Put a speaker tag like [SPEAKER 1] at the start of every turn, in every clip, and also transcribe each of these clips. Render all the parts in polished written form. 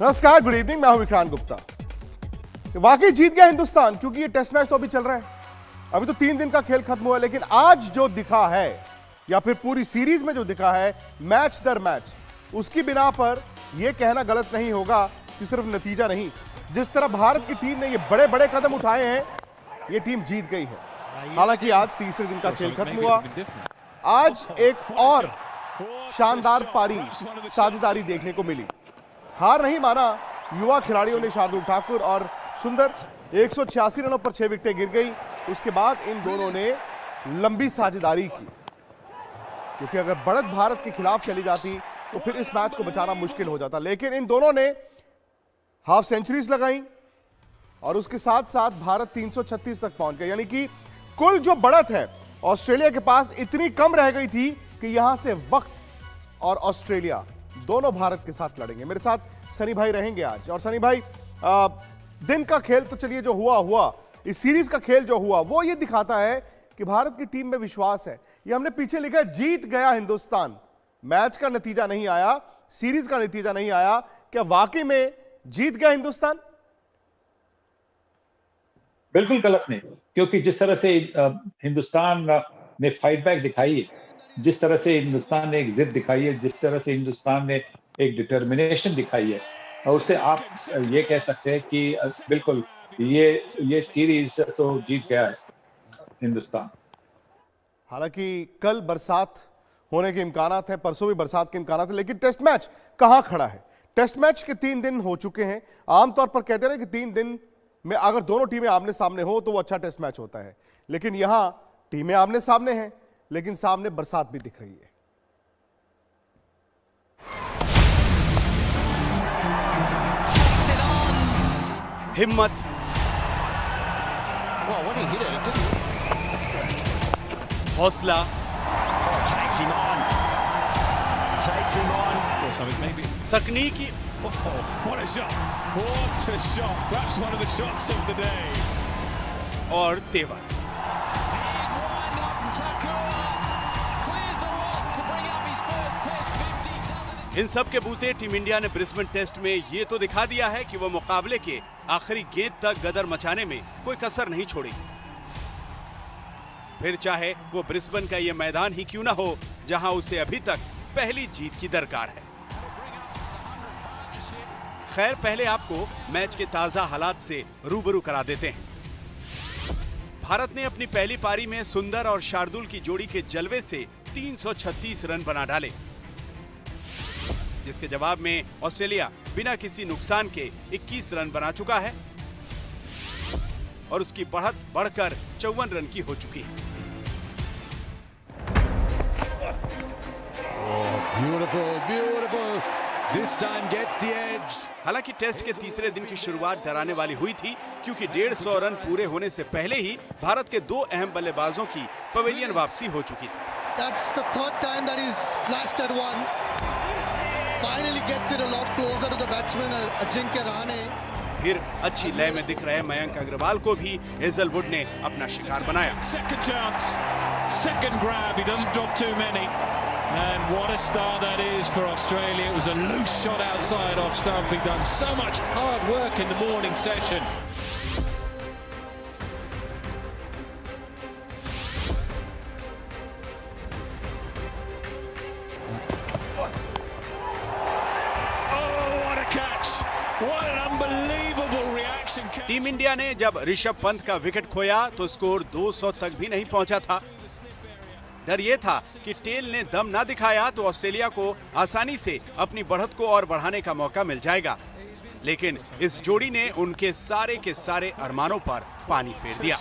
[SPEAKER 1] नमस्कार, good evening. मैं हूं विक्रांत गुप्ता। वाकई जीत गया हिंदुस्तान, क्योंकि ये टेस्ट मैच तो अभी चल रहा है। अभी तो 3 दिन का खेल खत्म हुआ है, लेकिन आज जो दिखा है या फिर पूरी सीरीज में जो दिखा है मैच दर मैच, उसकी बिना पर यह कहना गलत नहीं होगा कि सिर्फ नतीजा नहीं, जिस तरह भारत की टीम ने ये बड़े बड़े कदम उठाए हैं, ये टीम जीत गई है। हालांकि आज तीसरे दिन का खेल खत्म हुआ। आज एक और शानदार पारी साझेदारी देखने को मिली। हार नहीं माना युवा खिलाड़ियों ने, शार्दुल ठाकुर और सुंदर। 186 रनों पर 6 विकेटें गिर गई। उसके बाद इन दोनों ने लंबी साझेदारी की, क्योंकि अगर बढ़त भारत के खिलाफ चली जाती तो फिर इस मैच को बचाना मुश्किल हो जाता। लेकिन इन दोनों ने हाफ सेंचुरीज लगाई और उसके साथ साथ भारत 336 तक पहुंच गया। यानी कि कुल जो बढ़त है ऑस्ट्रेलिया के पास इतनी कम रह गई थी कि यहां से वक्त और ऑस्ट्रेलिया दोनों भारत के साथ लड़ेंगे। मेरे साथ सनी भाई रहेंगे आज। और सनी भाई, दिन का खेल तो चलिए जो हुआ, इस सीरीज का खेल जो हुआ वो ये दिखाता है कि भारत की टीम में विश्वास है। ये हमने पीछे लिखा है, जीत गया हिंदुस्तान। मैच का नतीजा नहीं आया, सीरीज का नतीजा नहीं आया। क्या वाकई में जीत गया हिंदुस्तान?
[SPEAKER 2] बिल्कुल गलत नहीं, क्योंकि जिस तरह से हिंदुस्तान ने फाइट बैक दिखाई है, जिस तरह से हिंदुस्तान ने एक जिद दिखाई है, जिस तरह से हिंदुस्तान ने एक डिटर्मिनेशन दिखाई है, और उससे आप ये कह सकते हैं कि बिल्कुल ये सीरीज तो जीत गया है हिंदुस्तान।
[SPEAKER 1] हालांकि कल बरसात होने के इम्कानात हैं, परसों भी बरसात के इम्कानात हैं, लेकिन टेस्ट मैच कहां खड़ा है? टेस्ट मैच के 3 दिन हो चुके हैं। आमतौर पर कहते हैं कि 3 दिन में अगर दोनों टीमें आमने सामने हो तो वो अच्छा टेस्ट मैच होता है, लेकिन यहां टीमें आमने सामने हैं, लेकिन सामने बरसात भी दिख रही है।
[SPEAKER 3] हिम्मत, हौसला, तकनीकी और तेवर। इन सब के बूते टीम इंडिया ने ब्रिस्बेन टेस्ट में ये तो दिखा दिया है कि वो मुकाबले के आखिरी गेंद तक गदर मचाने में कोई कसर नहीं छोड़ेगी, फिर चाहे वो ब्रिस्बेन का ये मैदान ही क्यों ना हो, जहां उसे अभी तक पहली जीत की दरकार है। खैर, पहले आपको मैच के ताजा हालात से रूबरू करा देते हैं। भारत ने अपनी पहली पारी में सुंदर और शार्दुल की जोड़ी के जलवे से 336 रन बना डाले, जिसके जवाब में ऑस्ट्रेलिया बिना किसी नुकसान के 21 रन बना चुका है और उसकी बढ़त बढ़कर 54 रन की हो चुकी है। हालांकि टेस्ट के तीसरे दिन की शुरुआत डराने वाली हुई थी, क्योंकि 150 रन पूरे होने से पहले ही भारत के 2 अहम बल्लेबाजों की पवेलियन वापसी हो चुकी थी।
[SPEAKER 4] That's the third time that he's flashed at one. Finally gets it a lot closer to the batsman, Ajinkya Rahane.
[SPEAKER 3] फिर अच्छी लय में दिख रहे मयंक अग्रवाल को भी हेजलवुड ने अपना शिकार बनाया।
[SPEAKER 5] Second chance, second grab, he doesn't drop too many. And what a start that is for Australia. It was a loose shot outside off stump. He'd done so much hard work in the morning session.
[SPEAKER 3] Team India ने जब ऋषभ पंत का wicket खोया तो score 200 तक भी नहीं पहुंचा था। डर यह था कि टेल ने दम ना दिखाया तो ऑस्ट्रेलिया को आसानी से अपनी बढ़त को और बढ़ाने का मौका मिल जाएगा, लेकिन इस जोड़ी ने उनके सारे के सारे अरमानों पर पानी फेर दिया।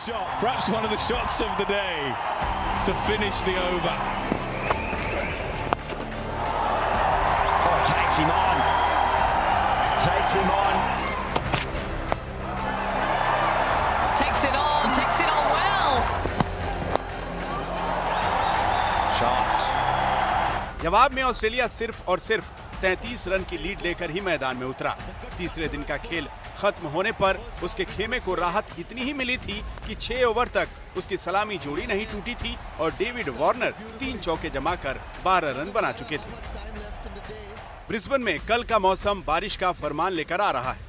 [SPEAKER 3] जवाब में ऑस्ट्रेलिया सिर्फ और सिर्फ 33 रन की लीड लेकर ही मैदान में उतरा। तीसरे दिन का खेल खत्म होने पर उसके खेमे को राहत इतनी ही मिली थी कि 6 ओवर तक उसकी सलामी जोड़ी नहीं टूटी थी और डेविड वार्नर 3 चौके जमाकर 12 रन बना चुके थे। ब्रिस्बेन में कल का मौसम बारिश का फरमान लेकर आ रहा है।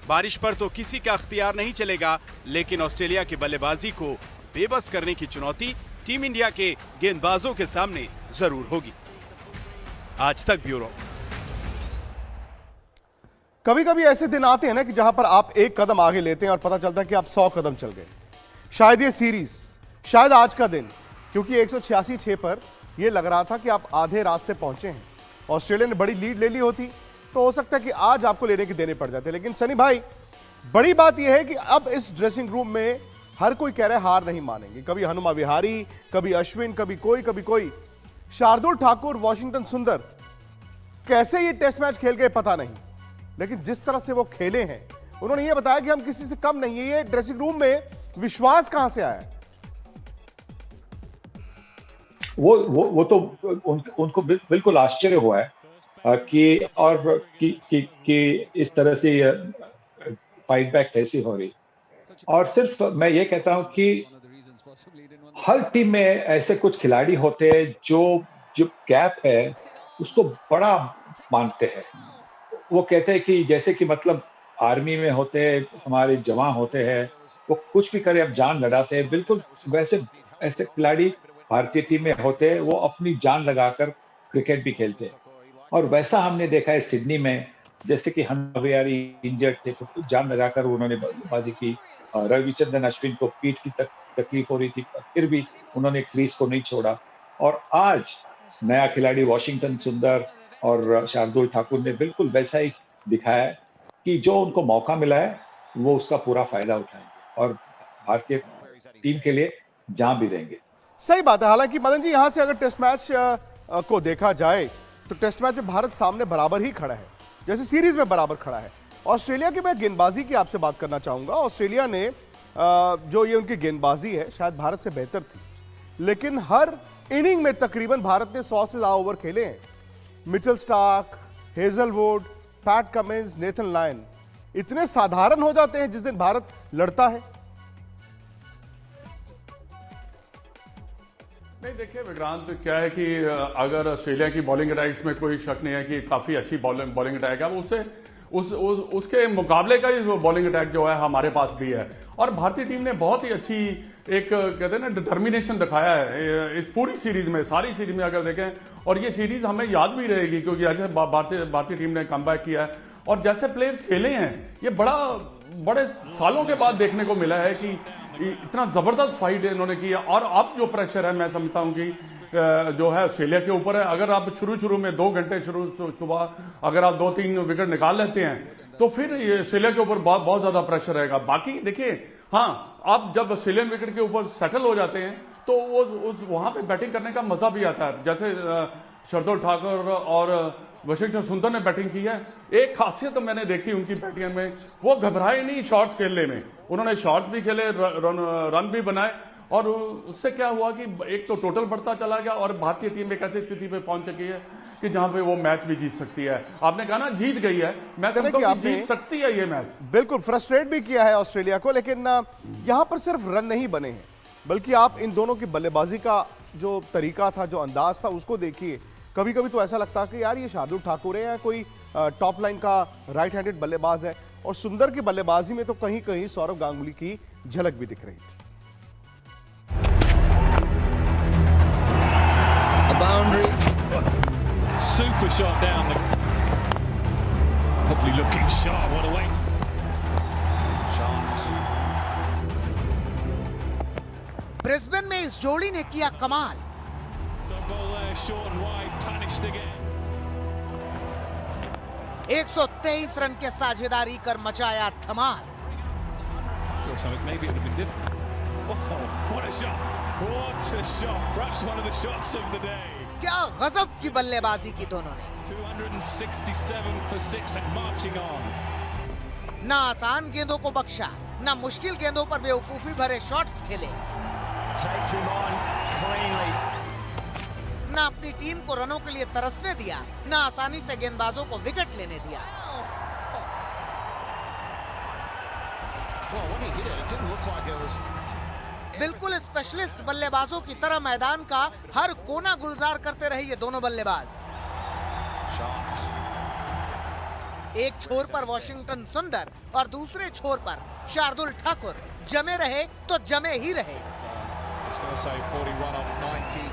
[SPEAKER 3] बारिश पर तो किसी का अख्तियार नहीं चलेगा, लेकिन ऑस्ट्रेलिया की बल्लेबाजी को बेबस करने की चुनौती टीम इंडिया के गेंदबाजों के सामने जरूर होगी। आज तक ब्यूरो।
[SPEAKER 1] कभी कभी ऐसे दिन आते हैं ना कि जहां पर आप एक कदम आगे लेते हैं और पता चलता है कि आप 100 कदम चल गए। शायद ये सीरीज, शायद आज का दिन, क्योंकि 186 पर यह लग रहा था कि आप आधे रास्ते पहुंचे हैं। ऑस्ट्रेलिया ने बड़ी लीड ले ली होती तो हो सकता है कि आज आपको लेने के देने पड़ जाते, लेकिन सनी भाई बड़ी बात यह है कि अब इस ड्रेसिंग रूम में हर कोई कह रहा है हार नहीं मानेंगे। कभी हनुमा विहारी, कभी अश्विन, कभी कोई। शार्दुल ठाकुर, वॉशिंगटन सुंदर कैसे ये टेस्ट मैच खेल गए पता नहीं, लेकिन जिस तरह से वो खेले हैं, उन्होंने ये बताया कि हम किसी से कम नहीं है। ये ड्रेसिंग रूम में विश्वास कहां से आया?
[SPEAKER 2] वो तो उनको बिल्कुल आश्चर्य हुआ है कि इस तरह से फाइट बैक कैसी हो रही। और सिर्फ मैं ये कहता हूं कि हर टीम में ऐसे कुछ खिलाड़ी होते हैं जो गैप है उसको बड़ा मानते हैं। वो कहते हैं कि जैसे कि मतलब आर्मी में होते हैं, हमारे जवान होते हैं, वो कुछ भी करे अब जान लड़ाते हैं, बिल्कुल वैसे ऐसे खिलाड़ी भारतीय टीम में होते हैं। वो अपनी जान लगाकर क्रिकेट भी खेलते हैं और वैसा हमने देखा है सिडनी में, जैसे कि हनुमा विहारी इंजर्ड थे तो जान लगाकर उन्होंने बल्लेबाजी की। रविचंद्रन अश्विन को पीठ की तकलीफ हो रही थी, फिर भी उन्होंने क्रीज को नहीं छोड़ा। और आज नया खिलाड़ी वॉशिंगटन सुंदर और शार्दुल ठाकुर ने बिल्कुल वैसा ही दिखाया है कि जो उनको मौका मिला है वो उसका पूरा फायदा उठाएंगे और भारतीय टीम के लिए जहां भी रहेंगे।
[SPEAKER 1] सही बात है। हालांकि मदन जी, यहां से अगर टेस्ट मैच को देखा जाए तो टेस्ट मैच में भारत सामने बराबर ही खड़ा है, जैसे सीरीज में बराबर खड़ा है। ऑस्ट्रेलिया की मैं गेंदबाजी की आपसे बात करना चाहूंगा। ऑस्ट्रेलिया ने जो ये उनकी गेंदबाजी है शायद भारत से बेहतर थी, लेकिन हर इनिंग में तकरीबन भारत ने 100 से ज्यादा ओवर खेले हैं। Mitchell Starc, Hazlewood, PAT Cummins, Nathan Lyon इतने साधारण हो जाते हैं जिस दिन भारत लड़ता है।
[SPEAKER 6] नहीं, देखिए विक्रांत, क्या है कि अगर ऑस्ट्रेलिया की बॉलिंग अटैक्स में कोई शक नहीं है कि काफी अच्छी बॉलिंग अटैक है, वो उसके मुकाबले का ही बॉलिंग अटैक जो है हमारे पास भी है। और भारतीय टीम ने बहुत ही अच्छी एक कहते हैं ना डिटर्मिनेशन दिखाया है इस पूरी सीरीज में, सारी सीरीज में अगर देखें, और ये सीरीज हमें याद भी रहेगी क्योंकि ऐसे भारतीय टीम ने कमबैक किया है और जैसे प्लेयर्स खेले हैं ये बड़े सालों के बाद देखने को मिला है कि इतना जबरदस्त फाइट इन्होंने किया। और अब जो प्रेशर है मैं समझता हूं कि जो है ऑस्ट्रेलिया के ऊपर है। अगर आप शुरू में 2 घंटे सुबह अगर आप 2-3 विकेट निकाल लेते हैं तो फिर ये ऑस्ट्रेलिया के ऊपर बहुत ज्यादा प्रेशर रहेगा। बाकी देखिए, हाँ, आप जब ऑस्ट्रेलियन विकेट के ऊपर सेटल हो जाते हैं तो वो वहां पे बैटिंग करने का मजा भी आता है। जैसे शार्दुल ठाकुर और वॉशिंगटन सुंदर ने बैटिंग की है। एक खासियत तो मैंने देखी उनकी बैटिंग में, वो घबराए नहीं शॉट्स खेलने में। उन्होंने शॉट्स भी खेले, रन भी बनाए और उससे क्या हुआ कि एक तो टोटल बढ़ता चला गया और भारतीय टीम एक ऐसी स्थिति पे पहुंच चुकी है कि जहां पे वो मैच भी जीत सकती है। आपने कहा ना जीत गई है, मैं समझता हूं कि जीत सकती है ये मैच।
[SPEAKER 1] बिल्कुल फ्रस्ट्रेट भी किया है ऑस्ट्रेलिया को, लेकिन यहां पर सिर्फ रन नहीं बने हैं, बल्कि आप इन दोनों की बल्लेबाजी का जो तरीका था, जो अंदाज था, उसको देखिए। कभी कभी तो ऐसा लगता है कि यार ये शार्दुल ठाकुर है या कोई टॉप लाइन का राइट हैंडेड बल्लेबाज है। और सुंदर की बल्लेबाजी में तो कहीं कहीं सौरव गांगुली की झलक भी दिख रही थी।
[SPEAKER 5] A boundary, super shot down the lovely looking shot. What a wait! Shot.
[SPEAKER 7] Brisbane में इस जोड़ी ने किया कमाल।
[SPEAKER 5] The ball there, short and wide, punished again.
[SPEAKER 7] 123 run के साझेदारी कर मचाया धमाल।
[SPEAKER 5] Maybe it would have been different. Oh, what a shot! What a shot! Perhaps one of the shots of the day.
[SPEAKER 7] क्या गजब की बल्लेबाजी की दोनों ने।
[SPEAKER 5] 267 for 6 and marching on.
[SPEAKER 7] ना आसान गेंदों को बख्शा, ना मुश्किल गेंदों पर बेवकूफी भरे शॉट्स खेले,
[SPEAKER 8] Takes him on cleanly.
[SPEAKER 7] ना अपनी टीम को रनों के लिए तरसने दिया, ना आसानी से गेंदबाजों को विकेट लेने दिया।
[SPEAKER 8] Well, when he hit it, it didn't look like it was.
[SPEAKER 7] बिल्कुल स्पेशलिस्ट बल्लेबाजों की तरह मैदान का हर कोना गुलजार करते रहे ये दोनों बल्लेबाज।
[SPEAKER 8] shot.
[SPEAKER 7] एक छोर पर वॉशिंगटन सुंदर और दूसरे छोर पर शार्दुल ठाकुर जमे रहे तो जमे ही रहे।
[SPEAKER 8] It's going to say 41 off 90.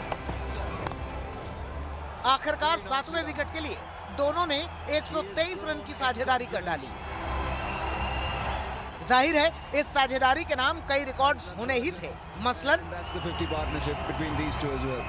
[SPEAKER 7] आखिरकार 7वें विकेट के लिए दोनों ने 123 रन की साझेदारी कर डाली। जाहिर है इस साझेदारी के नाम कई रिकॉर्ड्स होने ही थे, मसलन
[SPEAKER 8] That's the 50 partnership between these two as well.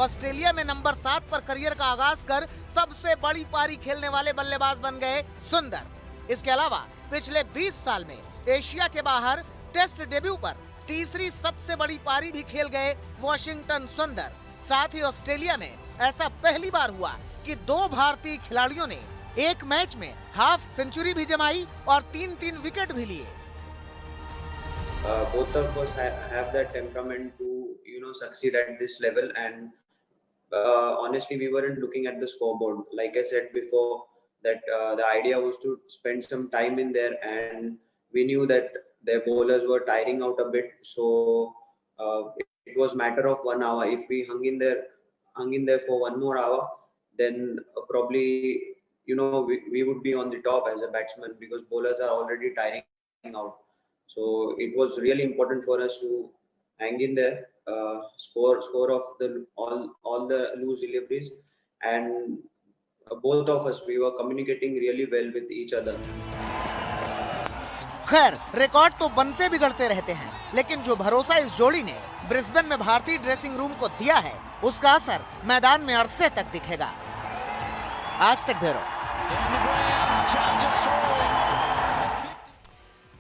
[SPEAKER 7] Australia में नंबर 7 पर करियर का आगाज कर सबसे बड़ी पारी खेलने वाले बल्लेबाज बन गए सुंदर। इसके अलावा पिछले 20 साल में एशिया के बाहर टेस्ट डेब्यू पर तीसरी सबसे बड़ी पारी भी खेल गए वॉशिंगटन सुंदर। साथ ही ऑस्ट्रेलिया में ऐसा पहली बार हुआ कि 2 भारतीय खिलाड़ियों ने एक मैच में हाफ सेंचुरी भी जमाई और 3-3 विकेट भी लिए।
[SPEAKER 9] Both of us have that temperament to succeed at this level, and honestly we weren't looking at the scoreboard. Like I said before, that the idea was to spend some time in there, and we knew that their bowlers were tiring out a bit, so it was matter of 1 hour. If we hung in there for 1 more hour, then probably we would be on the top as a batsman, because bowlers are already tiring out. So it was really important for us to hang in there, score off all the loose deliveries, and both of us, we were communicating really well with each other.
[SPEAKER 7] खैर record तो बनते बिगड़ते रहते हैं, लेकिन जो भरोसा इस जोड़ी ने ब्रिस्बेन में भारतीय ड्रेसिंग रूम को दिया है, उसका असर मैदान में अरसे तक दिखेगा। आज तक ब्यूरो।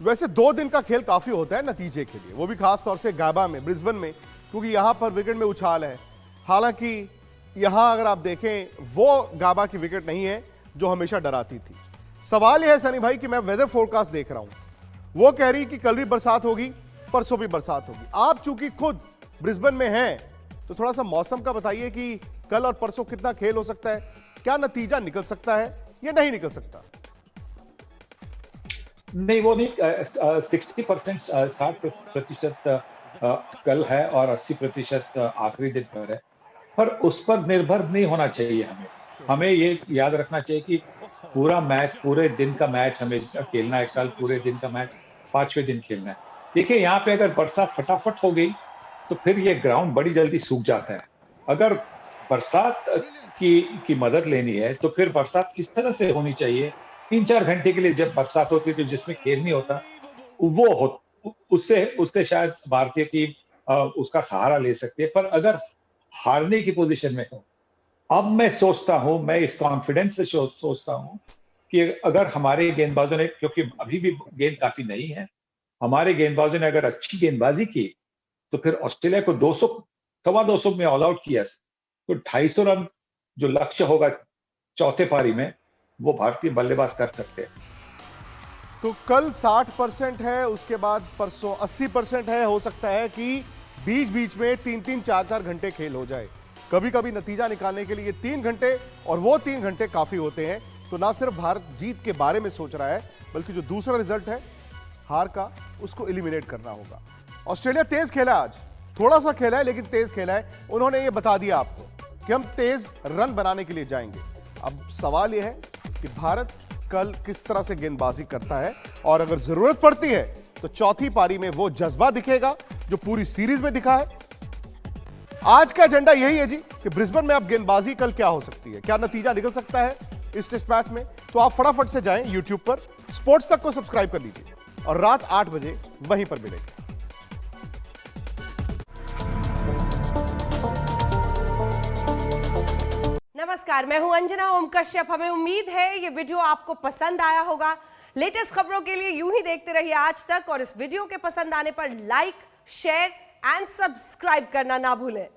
[SPEAKER 1] वैसे 2 दिन का खेल काफी होता है नतीजे के लिए, वो भी खास तौर से गाबा में, ब्रिस्बेन में, क्योंकि यहां पर विकेट में उछाल है। हालांकि यहां अगर आप देखें वो गाबा की विकेट नहीं है जो हमेशा डराती थी। सवाल यह है सनी भाई कि मैं वेदर फोरकास्ट देख रहा हूं, वो कह रही कि कल भी बरसात होगी, परसों भी बरसात होगी। आप चूंकि खुद ब्रिस्बेन में हैं तो थोड़ा सा मौसम का बताइए कि कल और परसों कितना खेल हो सकता है, क्या नतीजा निकल सकता है या नहीं निकल सकता?
[SPEAKER 2] नहीं, वो नहीं, 60% 60% कल है और 80% आखिरी दिन पर है, पर उस पर निर्भर नहीं होना चाहिए। हमें ये याद रखना चाहिए कि पूरा मैच, पूरे दिन का मैच हमें खेलना है। कल पूरे दिन का मैच 5वें दिन खेलना है। देखिए यहाँ पे अगर बरसात फटाफट हो गई तो फिर ये ग्राउंड बड़ी जल्दी सूख जाता है। अगर बरसात की मदद लेनी है तो फिर बरसात किस तरह से होनी चाहिए? 3-4 घंटे के लिए जब बरसात होती है तो जिसमें खेल नहीं होता, उससे शायद भारतीय टीम उसका सहारा ले सकती है। पर अगर हारने की पोजीशन में हो, अब मैं सोचता हूं, मैं इस कॉन्फिडेंस से सोचता हूं कि अगर हमारे गेंदबाजों ने, क्योंकि अभी भी गेंद काफी नहीं है, हमारे गेंदबाजों ने अगर अच्छी गेंदबाजी की तो फिर ऑस्ट्रेलिया को 200 में ऑल आउट किया तो 250 रन जो लक्ष्य होगा चौथे पारी में, वो भारतीय बल्लेबाज कर सकते हैं।
[SPEAKER 1] तो कल 60% है, उसके बाद परसों 80% है। हो सकता है कि बीच बीच में 3-3, 4-4 घंटे खेल हो जाए। कभी कभी नतीजा निकालने के लिए 3 घंटे, और वो 3 घंटे काफी होते हैं। तो ना सिर्फ भारत जीत के बारे में सोच रहा है, बल्कि जो दूसरा रिजल्ट है हार का, उसको एलिमिनेट करना होगा। ऑस्ट्रेलिया तेज खेला आज, थोड़ा सा खेला है लेकिन तेज खेला है। उन्होंने ये बता दिया आपको कि हम तेज रन बनाने के लिए जाएंगे। अब सवाल यह है कि भारत कल किस तरह से गेंदबाजी करता है, और अगर जरूरत पड़ती है तो चौथी पारी में वो जज्बा दिखेगा जो पूरी सीरीज में दिखा है। आज का एजेंडा यही है जी कि ब्रिस्बेन में अब गेंदबाजी कल क्या हो सकती है, क्या नतीजा निकल सकता है इस टेस्ट मैच में। तो आप फटाफट से जाएं यूट्यूब पर, स्पोर्ट्स तक को सब्सक्राइब कर लीजिए और रात 8 बजे वहीं पर मिलेंगे।
[SPEAKER 10] नमस्कार, मैं हूं अंजना ओम कश्यप। हमें उम्मीद है ये वीडियो आपको पसंद आया होगा। लेटेस्ट खबरों के लिए यूं ही देखते रहिए आज तक, और इस वीडियो के पसंद आने पर लाइक, शेयर एंड सब्सक्राइब करना ना भूलें।